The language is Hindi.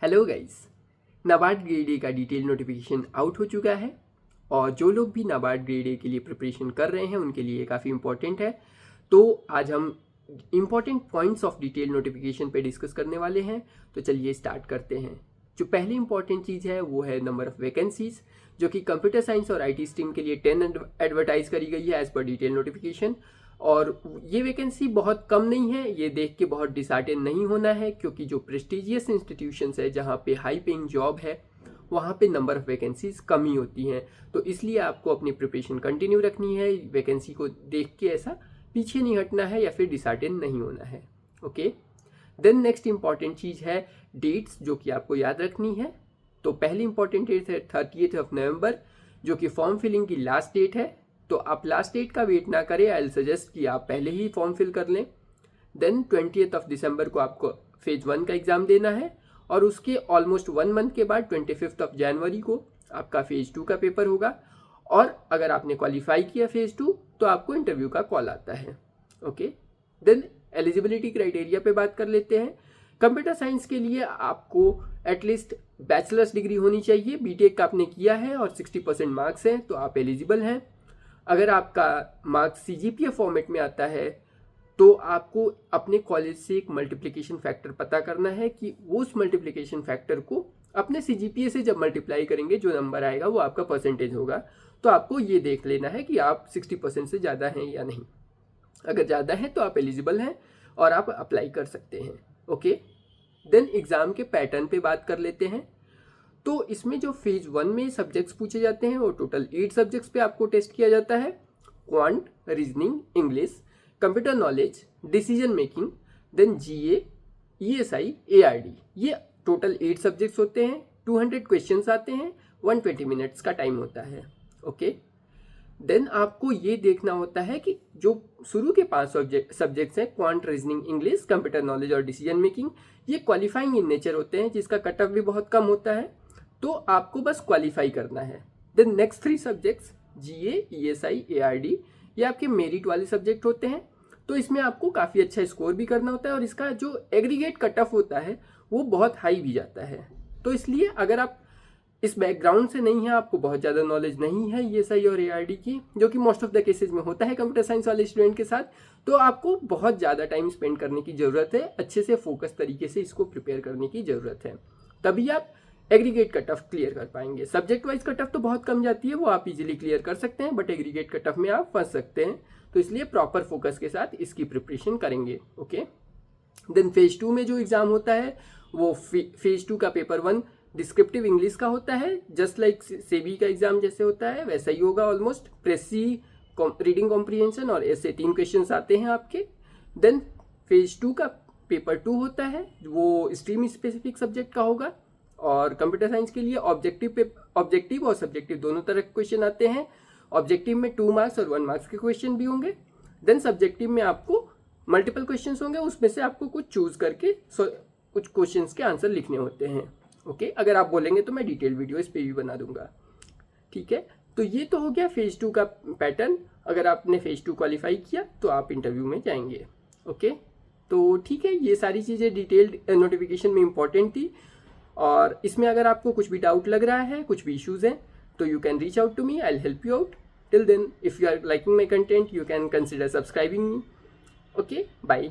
Hello guys, NABARD grade A का डिटेल नोटिफिकेशन आउट हो चुका है और जो लोग भी नाबार्ड ग्रेड ए के लिए प्रिपरेशन कर रहे हैं उनके लिए काफ़ी इंपॉर्टेंट है। तो आज हम important points of detail notification पे डिस्कस करने वाले हैं। तो चलिए स्टार्ट करते हैं। जो पहली इंपॉर्टेंट चीज़ है वो है नंबर ऑफ़ वैकेंसीज, जो कि कंप्यूटर साइंस और आईटी स्ट्रीम के लिए 10 एडवर्टाइज करी गई है एज पर डिटेल नोटिफिकेशन। और ये वैकेंसी बहुत कम नहीं है, ये देख के बहुत डिसहार्टेन नहीं होना है, क्योंकि जो प्रेस्टिजियस इंस्टीट्यूशंस है जहाँ पे हाई पेइंग जॉब है वहाँ पे नंबर ऑफ़ वैकेंसीज कम ही होती हैं। तो इसलिए आपको अपनी प्रिपरेशन कंटिन्यू रखनी है, वैकेंसी को देख के ऐसा पीछे नहीं हटना है या फिर डिसहार्टेन नहीं होना है। ओके, देन नेक्स्ट इंपॉर्टेंट चीज़ है डेट्स, जो कि आपको याद रखनी है। तो पहली इंपॉर्टेंट डेट है 30 नवंबर, जो कि फॉर्म फिलिंग की लास्ट डेट है। तो आप लास्ट डेट का वेट ना करें, आई विल सजेस्ट कि आप पहले ही फॉर्म फिल कर लें। देन 20 दिसंबर को आपको फेज 1 का एग्ज़ाम देना है और उसके ऑलमोस्ट 1 मंथ के बाद 25 जनवरी को आपका फेज 2 का पेपर होगा। और अगर आपने क्वालिफाई किया फेज 2 तो आपको इंटरव्यू का कॉल आता है। ओके, देन एलिजिबिलिटी क्राइटेरिया पे बात कर लेते हैं। कंप्यूटर साइंस के लिए आपको एटलीस्ट बैचलर्स डिग्री होनी चाहिए, बीटेक का आपने किया है और 60% मार्क्स हैं तो आप एलिजिबल हैं। अगर आपका मार्क्स सीजीपीए फॉर्मेट में आता है तो आपको अपने कॉलेज से एक मल्टीप्लिकेशन फैक्टर पता करना है कि वो उस मल्टीप्लिकेशन फैक्टर को अपने सीजीपीए से जब मल्टीप्लाई करेंगे जो नंबर आएगा वो आपका परसेंटेज होगा। तो आपको ये देख लेना है कि आप 60% से ज़्यादा हैं या नहीं। अगर ज़्यादा है तो आप एलिजिबल हैं और आप अप्लाई कर सकते हैं। ओके, देन एग्ज़ाम के पैटर्न पे बात कर लेते हैं। तो इसमें जो फेज 1 में सब्जेक्ट्स पूछे जाते हैं वो टोटल 8 सब्जेक्ट्स पे आपको टेस्ट किया जाता है। Quant, reasoning, English, computer knowledge, decision making, then GA, ESI, ARD, ये टोटल 8 सब्जेक्ट्स होते हैं। 200 क्वेश्चंस आते हैं, 120 मिनट्स का टाइम होता है। ओके, देन आपको ये देखना होता है कि जो शुरू के 5 सब्जेक्ट्स हैं, quant, reasoning, English, computer knowledge और डिसीजन मेकिंग, ये क्वालिफाइंग इन नेचर होते हैं जिसका कट ऑफ भी बहुत कम होता है। तो आपको बस क्वालिफाई करना है। देन नेक्स्ट 3 सब्जेक्ट्स जीए, ईएसआई, एआरडी, ये आपके मेरिट वाले सब्जेक्ट होते हैं। तो इसमें आपको काफ़ी अच्छा स्कोर भी करना होता है और इसका जो एग्रीगेट कट ऑफ होता है वो बहुत हाई भी जाता है। तो इसलिए अगर आप इस बैकग्राउंड से नहीं है, आपको बहुत ज़्यादा नॉलेज नहीं है ईएसआई और एआरडी की, जो कि मोस्ट ऑफ द केसेज में होता है कंप्यूटर साइंस वाले स्टूडेंट के साथ, तो आपको बहुत ज़्यादा टाइम स्पेंड करने की ज़रूरत है, अच्छे से फोकस तरीके से इसको प्रिपेयर करने की ज़रूरत है, तभी आप एग्रीगेट कट ऑफ क्लियर कर पाएंगे। सब्जेक्ट वाइज कट ऑफ तो बहुत कम जाती है, वो आप इजीली क्लियर कर सकते हैं, बट एग्रीगेट कट ऑफ में आप फंस सकते हैं। तो इसलिए प्रॉपर फोकस के साथ इसकी प्रिपरेशन करेंगे। ओके, देन फेज 2 में जो एग्ज़ाम होता है वो फेज 2 का पेपर 1 डिस्क्रिप्टिव इंग्लिश का होता है, जस्ट लाइक सेबी का एग्जाम जैसे होता है वैसा ही होगा ऑलमोस्ट। प्रेसी, रीडिंग कॉम्प्रिहेंशन और ऐसे 3 क्वेश्चन आते हैं आपके। देन फेज 2 का पेपर 2 होता है, वो स्ट्रीम स्पेसिफिक सब्जेक्ट का होगा और कंप्यूटर साइंस के लिए ऑब्जेक्टिव और सब्जेक्टिव दोनों तरह के क्वेश्चन आते हैं। ऑब्जेक्टिव में 2 मार्क्स और 1 मार्क्स के क्वेश्चन भी होंगे। देन सब्जेक्टिव में आपको मल्टीपल क्वेश्चन होंगे, उसमें से आपको कुछ चूज करके कुछ क्वेश्चन के आंसर लिखने होते हैं। ओके, अगर आप बोलेंगे तो मैं डिटेल वीडियो इस पे भी बना दूंगा। ठीक है, तो ये तो हो गया फेज 2 का पैटर्न। अगर आपने फेज 2 क्वालिफाई किया तो आप इंटरव्यू में जाएंगे। ओके, तो ठीक है, ये सारी चीज़ें डिटेल्ड नोटिफिकेशन में इंपॉर्टेंट थी। और इसमें अगर आपको कुछ भी डाउट लग रहा है, कुछ भी इश्यूज हैं, तो you can reach out to me, I will help you out. Till then, if you are liking my content, you can consider subscribing me. Okay, bye.